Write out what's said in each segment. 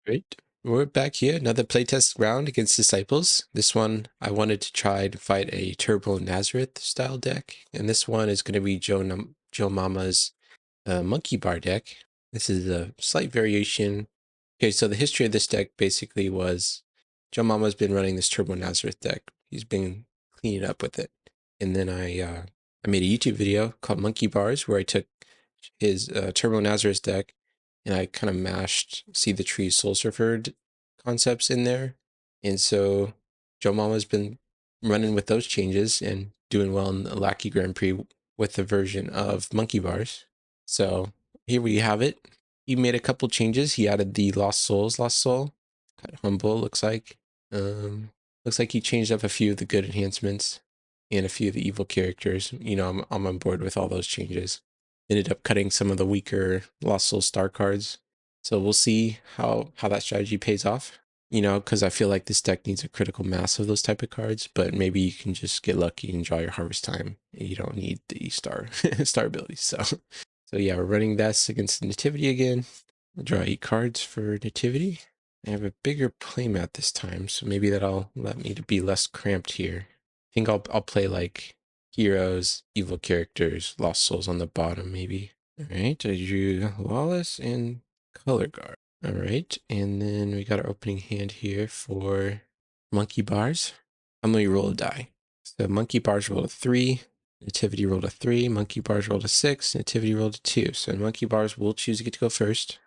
Great. We're back here, another playtest round against Disciples. This one, I wanted to try to fight a Turbo Nazareth style deck, and this one is going to be Joe Mama's Monkey Bar deck. This is a slight variation. Okay, so the history of this deck basically was Joe Mama's been running this Turbo Nazareth deck. He's been cleaning up with it. And then I made a YouTube video called Monkey Bars where I took his Turbo Nazareth deck and I kind of mashed See the Tree Soul Surfer concepts in there. And so Joe Mama's been running with those changes and doing well in the Lackey Grand Prix with the version of Monkey Bars. So here we have it. He made a couple changes. He added the Lost Soul. Kind of humble, looks like. Looks like he changed up a few of the good enhancements and a few of the evil characters. You know, I'm on board with all those changes. Ended up cutting some of the weaker Lost Soul star cards. So we'll see how that strategy pays off. You know, because I feel like this deck needs a critical mass of those type of cards, but maybe you can just get lucky and draw your Harvest Time. You don't need the star abilities. So yeah, we're running this against Nativity again. I'll draw 8 cards for Nativity. I have a bigger playmat this time, so maybe that'll let me to be less cramped here. I think I'll play like heroes, evil characters, Lost Souls on the bottom, maybe. All right, I drew Lawless and Color Guard. All right, and then we got our opening hand here for Monkey Bars. I'm going to roll a die. So Monkey Bars rolled a 3, Nativity rolled a 3, Monkey Bars rolled a 6, Nativity rolled a 2. So Monkey Bars will choose to get to go first.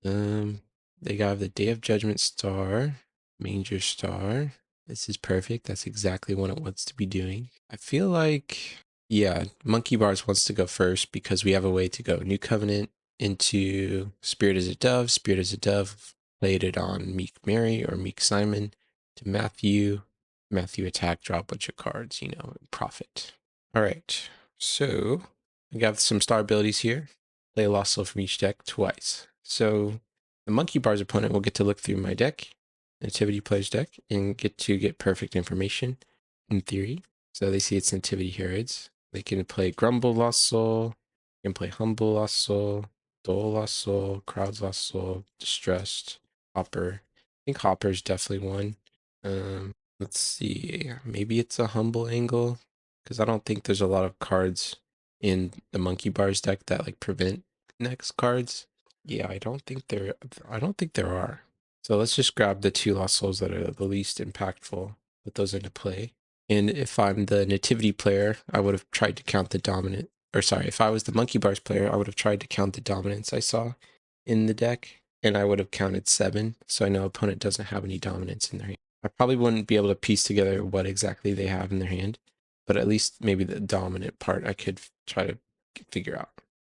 They got the Day of Judgment star, Manger star. This is perfect. That's exactly what it wants to be doing. I feel like, yeah, Monkey Bars wants to go first because we have a way to go New Covenant into Spirit as a Dove. Spirit as a Dove, played it on Meek Mary or Meek Simon to Matthew. Matthew attack, draw a bunch of cards, you know, profit. All right, so I got some star abilities here. Play a Lost Soul from each deck twice. So the Monkey Bars opponent will get to look through my deck, Nativity player's deck, and get perfect information in theory. So they see it's Nativity Herods. They can play Grumbled Lost Soul, they can play Humble Lost Soul, Dole Lost Soul, Crowds Lost Soul, Distressed, Hopper. I think Hopper's definitely one. Let's see, maybe it's a Humble angle, because I don't think there's a lot of cards in the Monkey Bars deck that like prevent next cards. Yeah, I don't think there are. So let's just grab the 2 Lost Souls that are the least impactful, put those into play. And if I'm the Nativity player, I would have tried to count the dominant, or sorry, if I was the Monkey Bars player, I would have tried to count the dominance I saw in the deck, and I would have counted 7, so I know opponent doesn't have any dominance in their hand. I probably wouldn't be able to piece together what exactly they have in their hand, but at least maybe the dominant part I could try to figure out.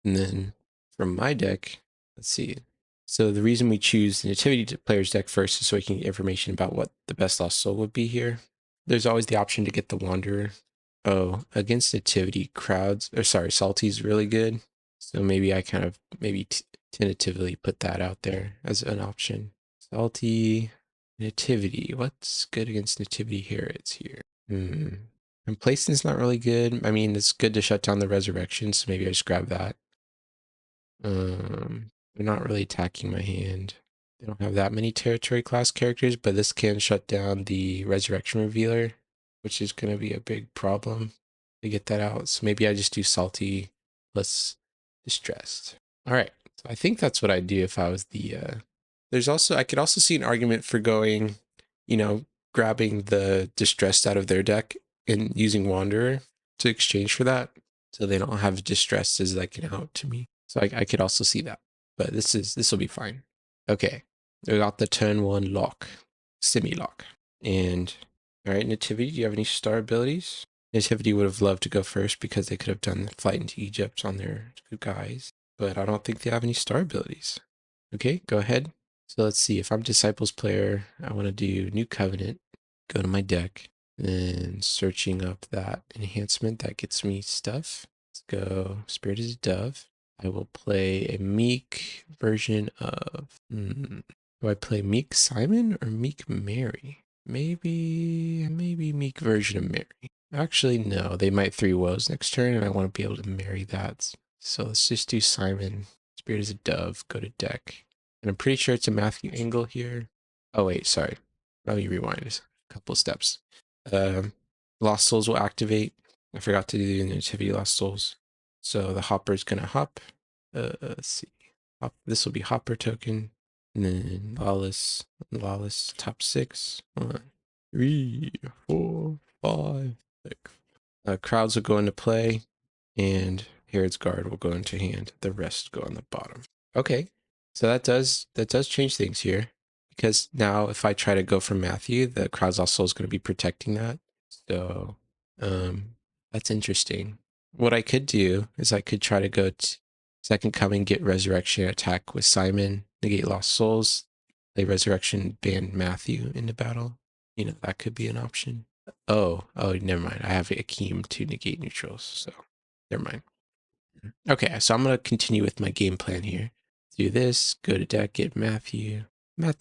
And then from my deck, let's see. So the reason we choose the Nativity player's deck first is so we can get information about what the best Lost Soul would be here. There's always the option to get the Wanderer. Oh, against Nativity, Salty's really good. So maybe I kind of tentatively put that out there as an option. Salty, Nativity. What's good against Nativity Herods here? And Placing's not really good. I mean, it's good to shut down the Resurrection, so maybe I just grab that. They're not really attacking my hand. They don't have that many territory class characters, but this can shut down the Resurrection Revealer, which is going to be a big problem to get that out. So maybe I just do Salty plus Distressed. All right. So I think that's what I'd do if I was the... I could also see an argument for going, you know, grabbing the Distressed out of their deck and using Wanderer to exchange for that. So they don't have Distressed as like an out to me. So I could also see that. But this will be fine. Okay. We got the turn 1 lock. Semi-lock. And all right, Nativity, do you have any star abilities? Nativity would have loved to go first because they could have done the Flight into Egypt on their guys. But I don't think they have any star abilities. Okay, go ahead. So let's see. If I'm Disciples player, I want to do New Covenant. Go to my deck. And searching up that enhancement that gets me stuff. Let's go Spirit as a Dove. I will play a Meek version of... Do I play Meek Simon or Meek Mary? Maybe Meek version of Mary. Actually, no. They might Three Woes next turn, and I want to be able to marry that. So let's just do Simon. Spirit as a Dove. Go to deck. And I'm pretty sure it's a Matthew angle here. Oh wait, sorry. Let me rewind just a couple steps. Lost Souls will activate. I forgot to do the Nativity Lost Souls. So the hopper is gonna hop. Let's see. This will be hopper token. And then lawless top 6. 1, 3, 4, 5, 6. Crowds will go into play, and Herod's guard will go into hand. The rest go on the bottom. Okay, so that does change things here, because now if I try to go for Matthew, the crowd's also is going to be protecting that. So that's interesting. What I could do is I could try to go to Second Coming, get Resurrection, attack with Simon, negate Lost Souls, play Resurrection, ban Matthew into battle. You know, that could be an option. Oh, never mind. I have Akeem to negate neutrals, so never mind. Okay, so I'm going to continue with my game plan here. Do this, go to deck, get Matthew. Put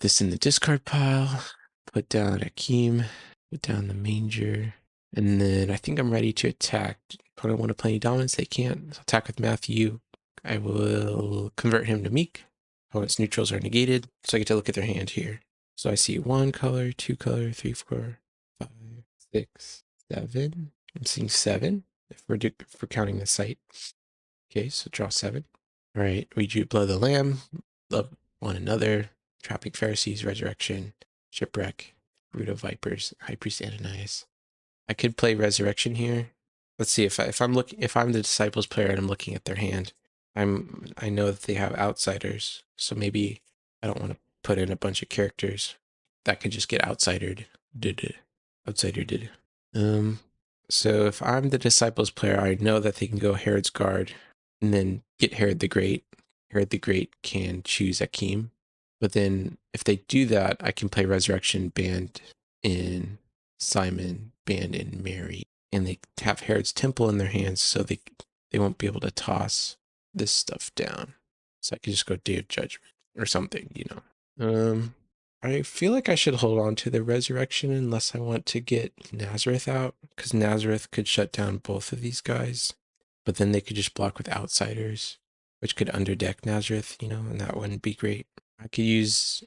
this in the discard pile, put down Akeem, put down the Manger, and then I think I'm ready to attack. Opponent want to play any dominance, they can't. So attack with Matthew. I will convert him to Meek. Opponent's neutrals are negated, so I get to look at their hand here. So I see 1 color, 2 color, 3, 4, 5, 6, 7. I'm seeing 7 if we're counting the site. Okay, so draw 7. All right, we drew Blood of the Lamb, Love One Another, Trapping Pharisees, Resurrection, Shipwreck, Brood of Vipers, High Priest Ananias. I could play Resurrection here. Let's see if I'm the Disciples player and I'm looking at their hand. I know that they have outsiders, so maybe I don't want to put in a bunch of characters that could just get outsidered. So if I'm the Disciples player, I know that they can go Herod's Guard and then get Herod the Great. Herod the Great can choose Akeem. But then if they do that, I can play Resurrection, banned in Simon, banned in Mary. And they have Herod's Temple in their hands, so they won't be able to toss this stuff down. So I could just go Day of Judgment or something, you know. I feel like I should hold on to the Resurrection unless I want to get Nazareth out, because Nazareth could shut down both of these guys, but then they could just block with outsiders, which could underdeck Nazareth, you know, and that wouldn't be great. I could use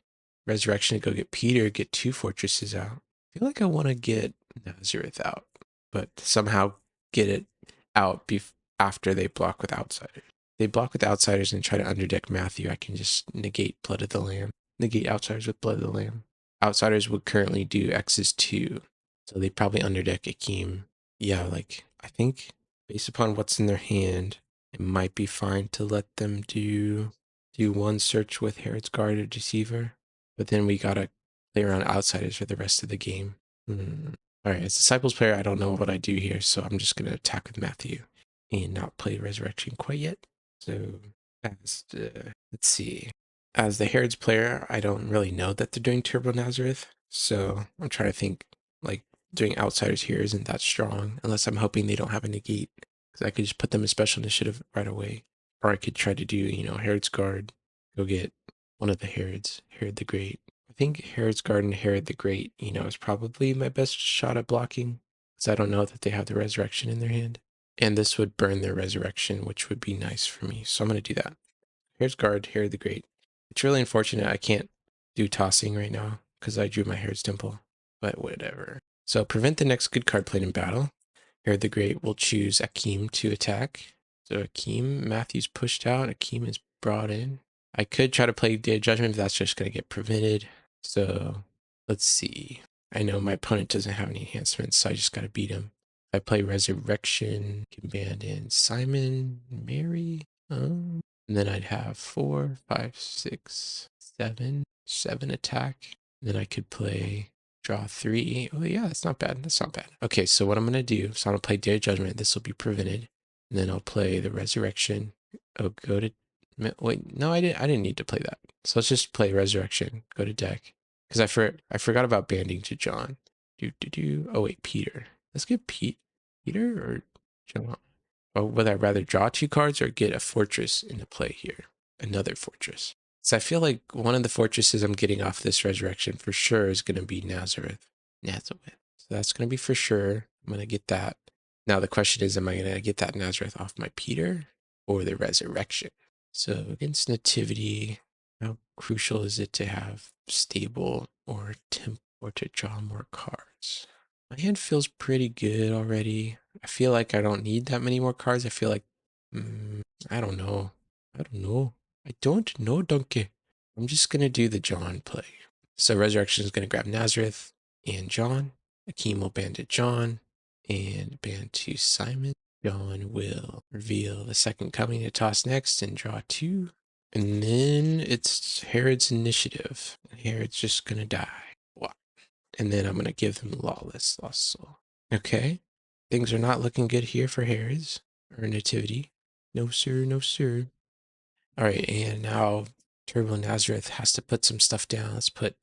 Resurrection to go get Peter, get 2 fortresses out. I feel like I want to get Nazareth out, but somehow get it out after they block with outsiders. If they block with outsiders and try to underdeck Matthew, I can just negate Blood of the Lamb. Negate outsiders with Blood of the Lamb. Outsiders would currently do X's 2, so they probably underdeck Akeem. Yeah, like, I think based upon what's in their hand, it might be fine to let them do 1 search with Herod's Guard or Deceiver, but then we gotta play around outsiders for the rest of the game. Alright, as Disciples player, I don't know what I do here, so I'm just gonna attack with Matthew and not play Resurrection quite yet. So, let's see. As the Herod's player, I don't really know that they're doing Turbo Nazareth, so I'm trying to think, like, doing Outsiders here isn't that strong, unless I'm hoping they don't have a negate, because I could just put them in Special Initiative right away. Or I could try to do, you know, Herod's Guard, go get one of the Herods, Herod the Great. I think Herod's Guard and Herod the Great, you know, is probably my best shot at blocking, because I don't know that they have the Resurrection in their hand. And this would burn their Resurrection, which would be nice for me, so I'm going to do that. Herod's Guard, Herod the Great. It's really unfortunate I can't do tossing right now because I drew my Herod's Temple, but whatever. So prevent the next good card played in battle. Herod the Great will choose Akeem to attack. So Akeem, Matthew's pushed out, Akeem is brought in. I could try to play Day of Judgment, but that's just going to get prevented. So let's see. I know my opponent doesn't have any enhancements, so I just got to beat him. If I play Resurrection, can band in Simon, Mary. And then I'd have 4, 5, 6, 7 attack. And then I could play draw 3. Oh yeah, that's not bad. That's not bad. Okay, so what I'm gonna do, so I'm gonna play Day of Judgment. This will be prevented. And then I'll play the Resurrection. Oh, go to wait, no, I didn't need to play that. So let's just play Resurrection. Go to deck. Because I forgot about banding to John. Oh wait, Peter. Let's get Peter or John. Or would I rather draw 2 cards or get a fortress into play here? Another fortress. So I feel like one of the fortresses I'm getting off this Resurrection for sure is going to be Nazareth. So that's going to be for sure. I'm going to get that. Now the question is, am I going to get that Nazareth off my Peter or the Resurrection? So against Nativity, how crucial is it to have stable or temp or to draw more cards? My hand feels pretty good already. I feel like I don't need that many more cards. I feel like, I don't know. I don't know. I don't know, donkey. I'm just going to do the John play. So Resurrection is going to grab Nazareth and John. Akeem will bandit John and band to Simon. John will reveal the second coming to toss next and draw 2. And then it's Herod's initiative. Herod's just going to die. What? And then I'm going to give him Lawless, Lost Soul. Okay. Things are not looking good here for Herod's or Nativity. No, sir. No, sir. All right. And now Turbo Nazareth has to put some stuff down. Let's put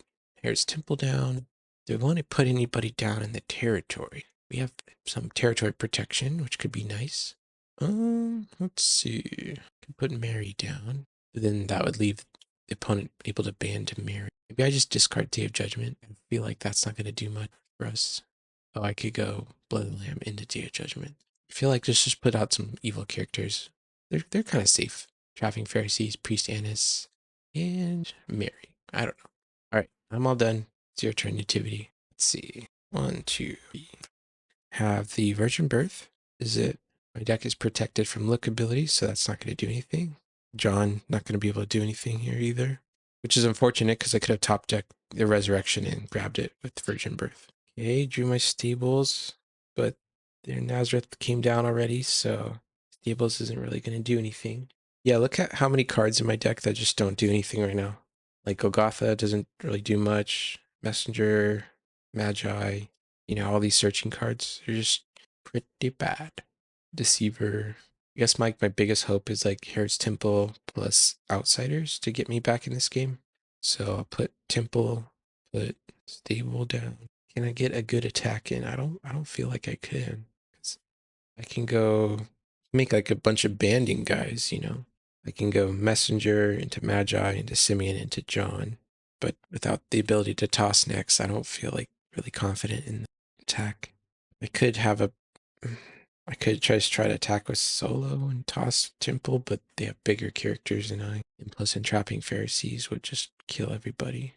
Herod's Temple down. Do we want to put anybody down in the territory? We have some territory protection, which could be nice. Let's see. Can put Mary down. Then that would leave the opponent able to ban to Mary. Maybe I just discard Day of Judgment. I feel like that's not going to do much for us. Oh, I could go Blood of the Lamb into Day of Judgment. I feel like just put out some evil characters. They're kind of safe. Trapping Pharisees, Priest Annis, and Mary. I don't know. All right, I'm all done. It's your turn, Nativity. Let's see. 1, 2, 3. Have the Virgin Birth. Is it? My deck is protected from look ability, so that's not going to do anything. John, not going to be able to do anything here either, which is unfortunate because I could have top decked the Resurrection and grabbed it with Virgin Birth. Okay, drew my stables, but their Nazareth came down already, so stables isn't really going to do anything. Yeah, look at how many cards in my deck that just don't do anything right now. Like Golgotha doesn't really do much. Messenger, Magi, all these searching cards are just pretty bad. Deceiver. I guess my biggest hope is like Herod's Temple plus Outsiders to get me back in this game. So I'll put Temple, put Stable down. Can I get a good attack in? I don't feel like I can. I can go make like a bunch of banding guys, I can go Messenger into Magi, into Simeon, into John. But without the ability to toss next, I don't feel like really confident in the attack. I could have a I could try to attack with Solo and toss Temple, but they have bigger characters than I. And plus entrapping Pharisees would just kill everybody.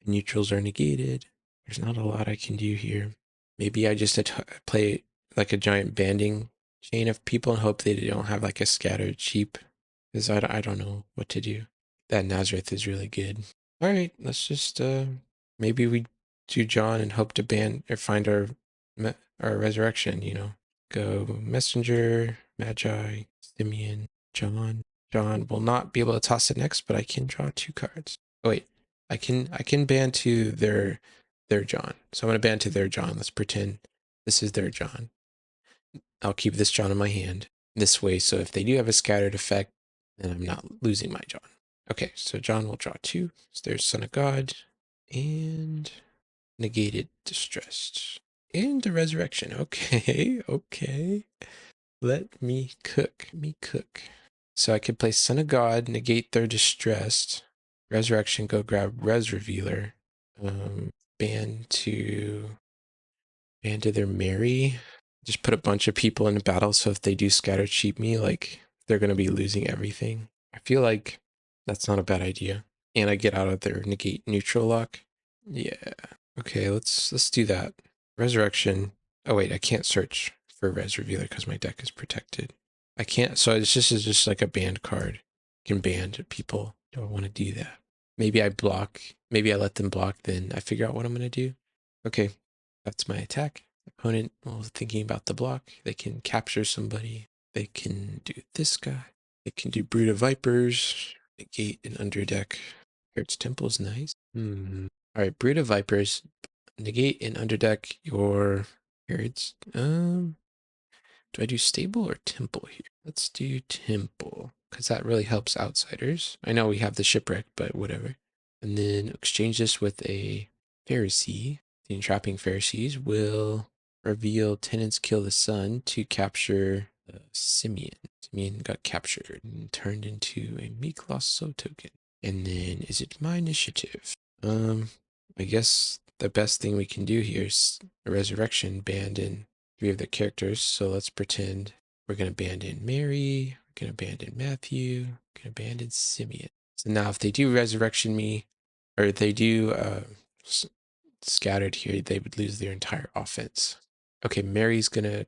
Neutrals are negated. There's not a lot I can do here. Maybe I just play like a giant banding chain of people and hope they don't have like a scattered sheep. Because I don't know what to do. That Nazareth is really good. All right, let's just maybe we do John and hope to ban or find our resurrection. Go Messenger, Magi, Simeon, John. John will not be able to toss it next, but I can draw 2 cards. Oh wait, I can ban to their John. So I'm gonna ban to their John. Let's pretend this is their John. I'll keep this John in my hand this way, so if they do have a scattered effect, then I'm not losing my John. Okay, so John will draw 2. So there's Son of God and Negated Distressed. And the Resurrection. Okay, okay. Let me cook. So I could play Son of God, negate their Distressed. Resurrection, go grab Res Revealer. Ban to their Mary. Just put a bunch of people in battle, so if they do scatter cheat me, like, they're going to be losing everything. I feel like that's not a bad idea. And I get out of their negate neutral lock. Yeah. Okay, let's do that. Resurrection. Oh wait, I can't search for Res Revealer because my deck is protected. I can't, so it's just like a banned card. I can ban people. Do I want to do that? Maybe I block. Maybe I let them block, then I figure out what I'm going to do. Okay, that's my attack. Opponent, while thinking about the block, they can capture somebody. They can do this guy. They can do Brood of Vipers, negate an underdeck. Herod's Temple is nice. Alright, Brood of Vipers, negate and underdeck your Herod's. Do I do Stable or Temple here? Let's do Temple, because that really helps Outsiders. I know we have the Shipwreck, but whatever. And then exchange this with a Pharisee. The entrapping Pharisees will reveal Tenants Kill the Sun to capture Simeon. Simeon got captured and turned into a Meek Lost Soul token. And then is it my initiative? I guess the best thing we can do here is a Resurrection banned in 3 of the characters. So let's pretend we're going to ban in Mary, can abandon Matthew, can abandon Simeon. So now if they do resurrection me, or they do scattered here, they would lose their entire offense. Okay, Mary's gonna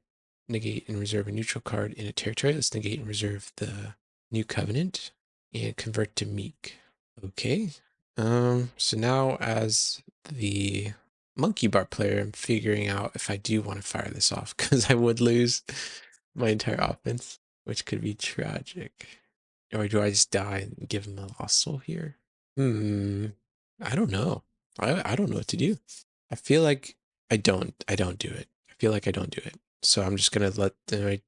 negate and reserve a neutral card in a territory. Let's negate and reserve the New Covenant and convert to Meek. Okay. So now as the monkey bar player, I'm figuring out if I do want to fire this off, because I would lose my entire offense, which could be tragic. Or do I just die and give him a lost soul here? I don't know. I don't know what to do. I feel like I don't do it. I feel like I don't do it. So I'm just gonna let the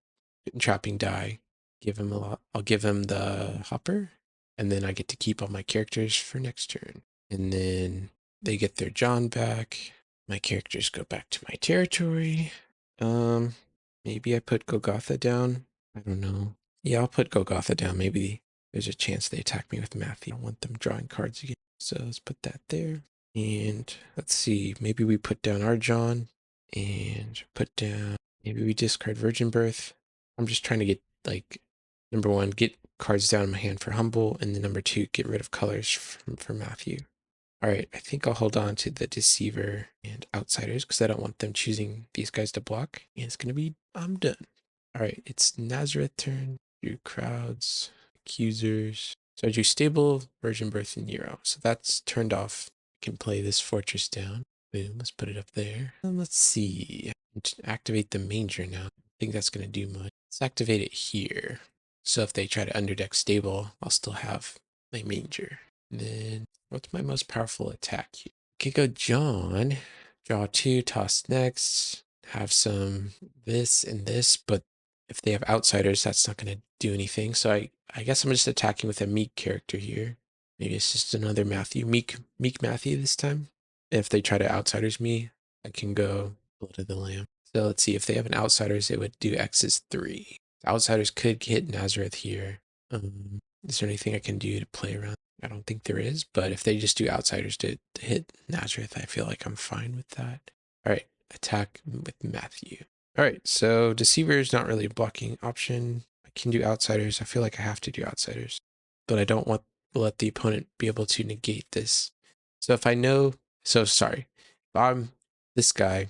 trapping die. Give him a lot. I'll give him the hopper, and then I get to keep all my characters for next turn. And then they get their John back. My characters go back to my territory. Maybe I put Golgotha down. I don't know. Yeah, I'll put Golgotha down. Maybe there's a chance they attack me with Matthew. I want them drawing cards again. So let's put that there. And let's see, maybe we put down our John and put down, maybe we discard Virgin Birth. I'm just trying to get, like, number one, get cards down in my hand for Humble, and then number two, get rid of colors for Matthew. All right, I think I'll hold on to the Deceiver and Outsiders because I don't want them choosing these guys to block. And it's going to be, I'm done. All right, it's Nazareth turn. Do crowds, accusers. So I do Stable, Virgin Birth, and Nero. So that's turned off. I can play this fortress down. Boom, let's put it up there. And let's see. Activate the Manger now. I think that's going to do much. Let's activate it here. So if they try to underdeck Stable, I'll still have my Manger. And then what's my most powerful attack here? Okay, go John. Draw two, toss next. Have some this and this, but if they have outsiders, that's not going to do anything. So I guess I'm just attacking with a Meek character here. Maybe it's just another Matthew. Meek Matthew this time. If they try to outsiders me, I can go Blood of the Lamb. So let's see, if they have an outsiders, it would do X's 3. Outsiders could hit Nazareth here. Is there anything I can do to play around? I don't think there is, but if they just do outsiders to hit Nazareth, I feel like I'm fine with that. All right, attack with Matthew. All right, so Deceiver is not really a blocking option. I can do outsiders. I feel like I have to do outsiders, but I don't want to let the opponent be able to negate this. So if I know, so sorry, if I'm this guy,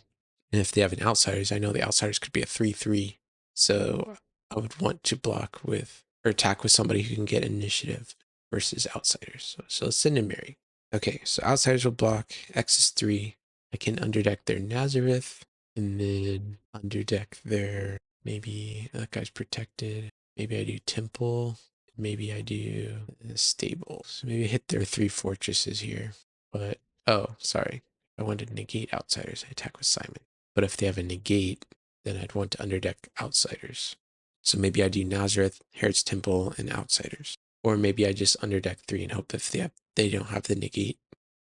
and if they have an outsiders, I know the outsiders could be a 3/3. So I would want to block with, or attack with somebody who can get initiative versus outsiders. So let's send in Mary. Okay, so outsiders will block. X is 3. I can underdeck their Nazareth, and then underdeck their, maybe that guy's protected. Maybe I do Temple. Maybe I do Stable. So maybe I hit their 3 fortresses here. But, oh, sorry. I wanted to negate outsiders. I attack with Simon. But if they have a negate, then I'd want to underdeck outsiders. So maybe I do Nazareth, Herod's Temple, and outsiders. Or maybe I just underdeck 3 and hope if they don't have the negate.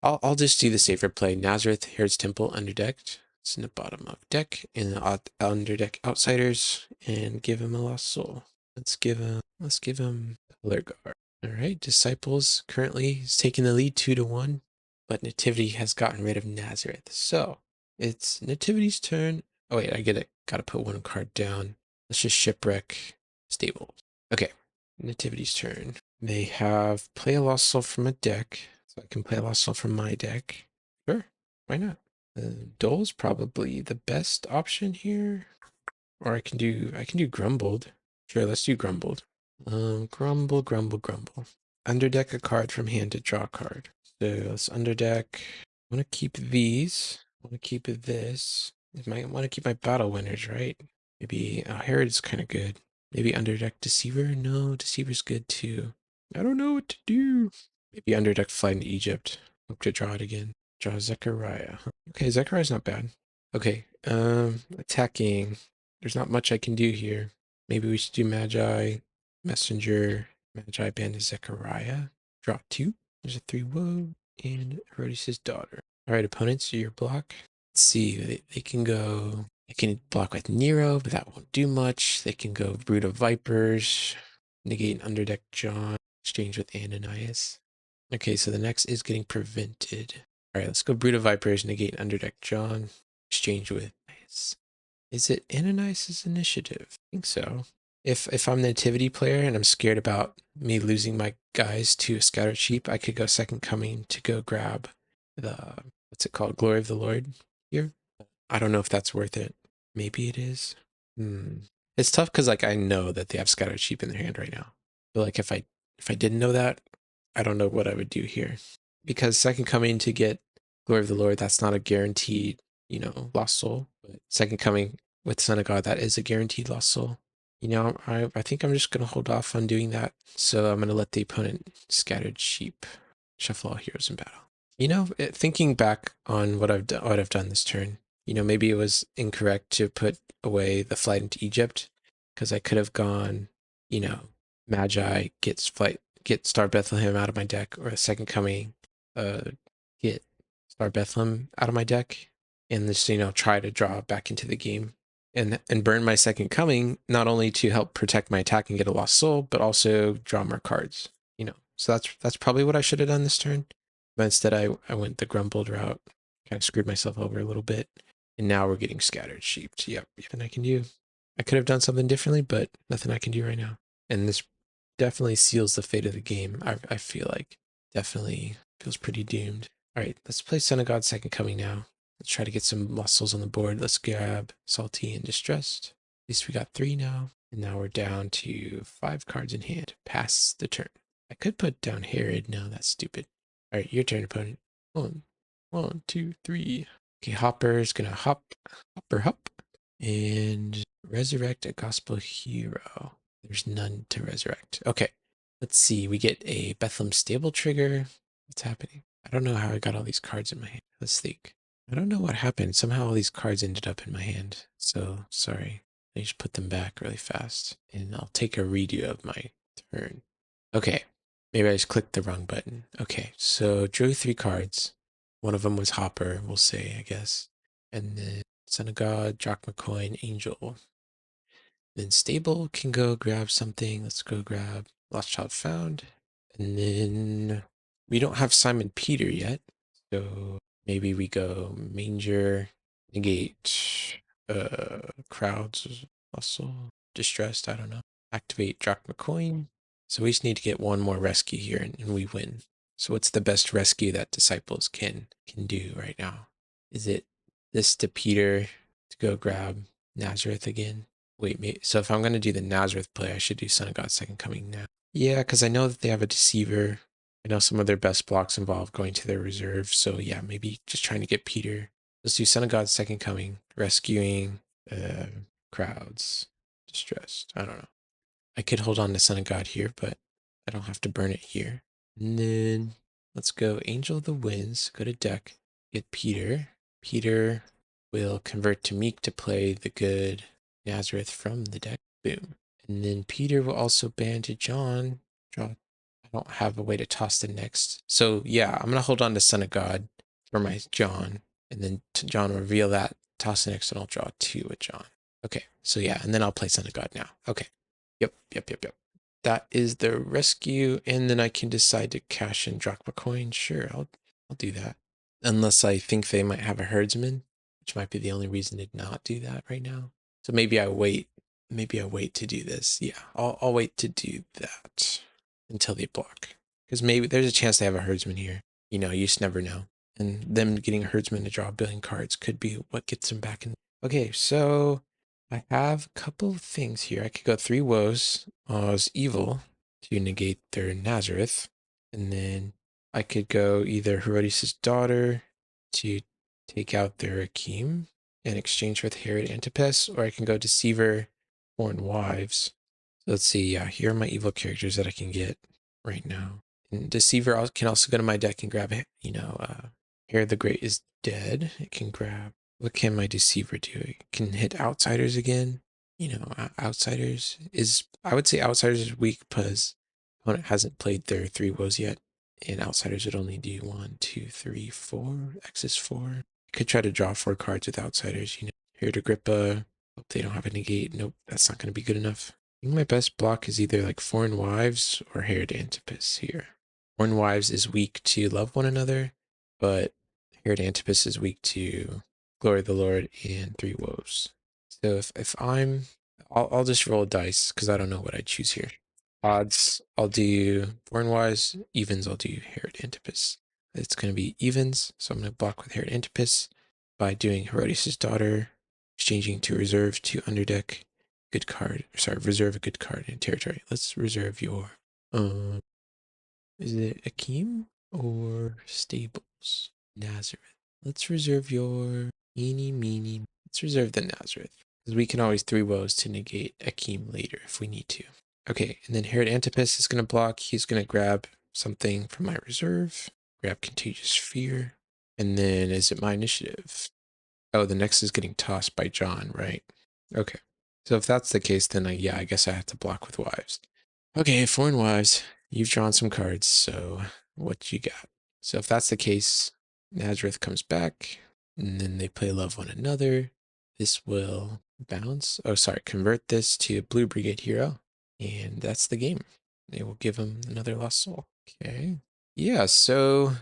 I'll just do the safer play. Nazareth, Herod's Temple, underdecked. It's in the bottom of deck. And underdeck outsiders and give him a lost soul. Let's give him Color Guard. All right, Disciples currently is taking the lead 2-1, but Nativity has gotten rid of Nazareth. So it's Nativity's turn. Oh wait, gotta put one card down. Let's just shipwreck Stable. Okay, Nativity's turn. They have play a lost soul from a deck, so I can play a lost soul from my deck. Sure, why not? Dole's probably the best option here, or I can do Grumbled. Sure, let's do Grumbled. Grumble. Underdeck a card from hand to draw a card. So let's underdeck. I want to keep these. I want to keep this. I might want to keep my battle winners, right? Maybe Herod's kind of good. Maybe underdeck Deceiver. No, Deceiver's good too. I don't know what to do. Maybe underdeck Flight into Egypt. Hope to draw it again. Draw Zechariah. Okay, Zechariah's not bad. Okay, attacking. There's not much I can do here. Maybe we should do Magi, Messenger, Magi band Zechariah. Draw 2. There's a 3 Woe, and Herodias' daughter. All right, opponents, your block. Let's see, they can go, they can block with Nero, but that won't do much. They can go Brood of Vipers, negate and underdeck John, exchange with Ananias. Okay, so the next is getting prevented. All right, let's go Brood of Vipers, negate and underdeck John, exchange with Ananias. Is it Ananias' initiative? I think so. If I'm the Nativity player and I'm scared about me losing my guys to a scattered sheep, I could go Second Coming to go grab the, what's it called, Glory of the Lord here. I don't know if that's worth it. Maybe it is. It's tough because like I know that they have scattered sheep in their hand right now. But like if I didn't know that, I don't know what I would do here. Because Second Coming to get Glory of the Lord, that's not a guaranteed, lost soul. But Second Coming with Son of God, that is a guaranteed lost soul. I think I'm just gonna hold off on doing that. So I'm gonna let the opponent scattered sheep shuffle all heroes in battle. Thinking back on what I've done this turn, maybe it was incorrect to put away the flight into Egypt because I could have gone, Magi get Star Bethlehem out of my deck, or a Second Coming, get Star Bethlehem out of my deck, and just try to draw back into the game, and burn my Second Coming, not only to help protect my attack and get a lost soul, but also draw more cards. So that's probably what I should have done this turn. But instead, I went the Grumbled route, kind of screwed myself over a little bit. And now we're getting scattered sheep. So, yep, nothing I can do. I could have done something differently, but nothing I can do right now. And this definitely seals the fate of the game. I feel like definitely feels pretty doomed. All right, let's play Son of God Second Coming now. Let's try to get some muscles on the board. Let's grab Salty and Distressed. At least we got 3 now. And now we're down to 5 cards in hand. Pass the turn. I could put down Herod. No, that's stupid. All right, your turn, opponent. One, two, three. Okay, Hopper is gonna hop, and resurrect a gospel hero. There's none to resurrect. Okay, let's see. We get a Bethlehem Stable trigger. What's happening? I don't know how I got all these cards in my hand. Let's think. I don't know what happened. Somehow all these cards ended up in my hand. So sorry. I just put them back really fast, and I'll take a redo of my turn. Okay, maybe I just clicked the wrong button. Okay, so drew 3 cards. One of them was Hopper, we'll say, I guess. And then Son of God, Drachma Coin, Angel. Then Stable can go grab something. Let's go grab Lost Child Found. And then we don't have Simon Peter yet. So maybe we go Manger, negate crowds, also distressed, I don't know. Activate Drachma Coin. So we just need to get one more rescue here and we win. So what's the best rescue that Disciples can do right now? Is it this to Peter to go grab Nazareth again? Wait, so if I'm going to do the Nazareth play, I should do Son of God Second Coming now. Yeah, because I know that they have a Deceiver. I know some of their best blocks involve going to their reserve. So yeah, maybe just trying to get Peter. Let's do Son of God Second Coming, rescuing crowds, distressed. I don't know. I could hold on to Son of God here, but I don't have to burn it here. And then let's go Angel of the Winds, go to deck, get Peter. Peter will convert to Meek to play the good Nazareth from the deck. Boom. And then Peter will also ban to John. Draw. I don't have a way to toss the next. So yeah, I'm going to hold on to Son of God for my John. And then John will reveal that, toss the next, and I'll draw 2 with John. Okay, so yeah, and then I'll play Son of God now. Okay. Yep. That is the rescue, and then I can decide to cash in Drachma Coin. Sure, I'll do that. Unless I think they might have a herdsman, which might be the only reason to not do that right now. So maybe I wait. Maybe I wait to do this. Yeah, I'll wait to do that until they block. Because maybe there's a chance they have a herdsman here. You just never know. And them getting a herdsman to draw a billion cards could be what gets them back in. Okay, so I have a couple of things here. I could go Three Woes, Oz Evil, to negate their Nazareth. And then I could go either Herodias' daughter to take out their Akeem in exchange with Herod Antipas, or I can go Deceiver, Foreign Wives. So let's see, yeah, here are my evil characters that I can get right now. And Deceiver can also go to my deck and grab, Herod the Great is dead. It can grab, what can my Deceiver do? It can hit Outsiders again. Outsiders is, I would say Outsiders is weak because opponent hasn't played their 3 woes yet. And Outsiders would only do 1, 2, 3, 4. X is 4. I could try to draw 4 cards with Outsiders, Herod Agrippa. Hope they don't have a negate. Nope, that's not going to be good enough. I think my best block is either like Foreign Wives or Herod Antipas here. Foreign Wives is weak to Love One Another, but Herod Antipas is weak to Glory of the Lord and 3 Woes. So if I'm I'll just roll dice because I don't know what I choose here. Odds, I'll do Born-wise. Evens, I'll do Herod Antipas. It's going to be evens, so I'm going to block with Herod Antipas by doing Herodias' daughter, exchanging to reserve to underdeck good card. Sorry, reserve a good card in territory. Let's reserve your, is it Akeem or Stables? Nazareth. Let's reserve your eeny, meeny. Let's reserve the Nazareth. Because we can always Three Woes to negate Akeem later if we need to. Okay, and then Herod Antipas is going to block. He's going to grab something from my reserve. Grab Contagious Fear. And then is it my initiative? Oh, the next is getting tossed by John, right? Okay. So if that's the case, then yeah, I guess I have to block with Wives. Okay, Foreign Wives, you've drawn some cards, so what you got? So if that's the case, Nazareth comes back, and then they play Love One Another. This will bounce. Oh, sorry, convert this to a Blue Brigade hero, and that's the game. They will give him another Lost Soul. Okay. Yeah, so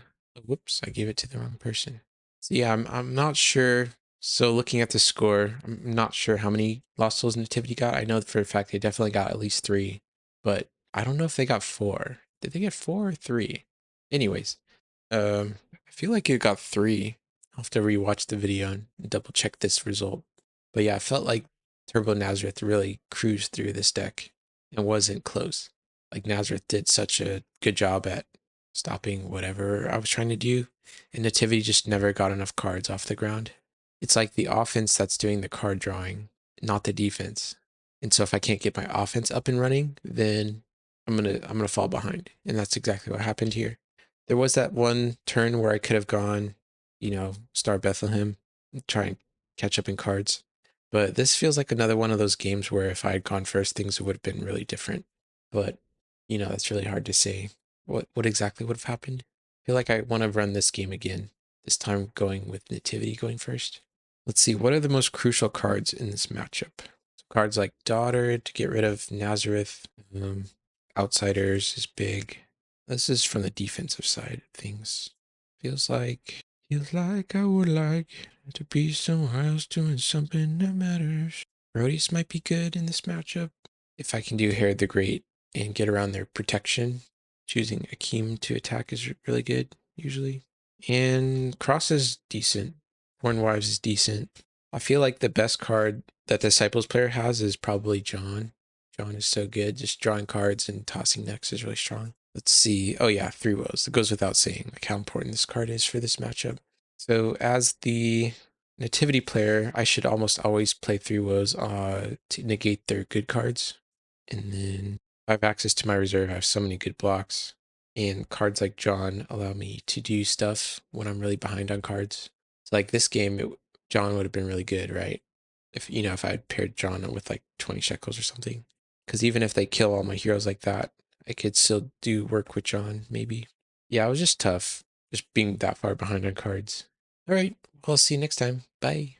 whoops, I gave it to the wrong person. So yeah, I'm not sure. So looking at the score, I'm not sure how many Lost Souls Nativity got. I know for a fact they definitely got at least 3, but I don't know if they got 4. Did they get 4 or 3? Anyways, I feel like it got 3. I'll have to rewatch the video and double check this result. But yeah, I felt like Turbo Nazareth really cruised through this deck and wasn't close. Like Nazareth did such a good job at stopping whatever I was trying to do, and Nativity just never got enough cards off the ground. It's like the offense that's doing the card drawing, not the defense. And so if I can't get my offense up and running, then I'm gonna fall behind. And that's exactly what happened here. There was that one turn where I could have gone, Star Bethlehem, and try and catch up in cards. But this feels like another one of those games where if I had gone first, things would have been really different. But, that's really hard to say. What exactly would have happened? I feel like I want to run this game again, this time going with Nativity going first. Let's see, what are the most crucial cards in this matchup? So cards like Daughter to get rid of Nazareth. Outsiders is big. This is from the defensive side of things. Feels like I would like to be somewhere else doing something that matters. Rodius might be good in this matchup. If I can do Herod the Great and get around their protection, choosing Akeem to attack is really good, usually. And Cross is decent. Born Wives is decent. I feel like the best card that the Disciples player has is probably John. John is so good. Just drawing cards and tossing necks is really strong. Let's see. Oh yeah, Three Woes. It goes without saying like how important this card is for this matchup. So as the Nativity player, I should almost always play Three Woes to negate their good cards. And then if I have access to my reserve, I have so many good blocks. And cards like John allow me to do stuff when I'm really behind on cards. So like this game, John would have been really good, right? If I had paired John with like 20 shekels or something. Because even if they kill all my heroes like that, I could still do work with John, maybe. Yeah, it was just tough, just being that far behind on cards. All right, well, see you next time. Bye.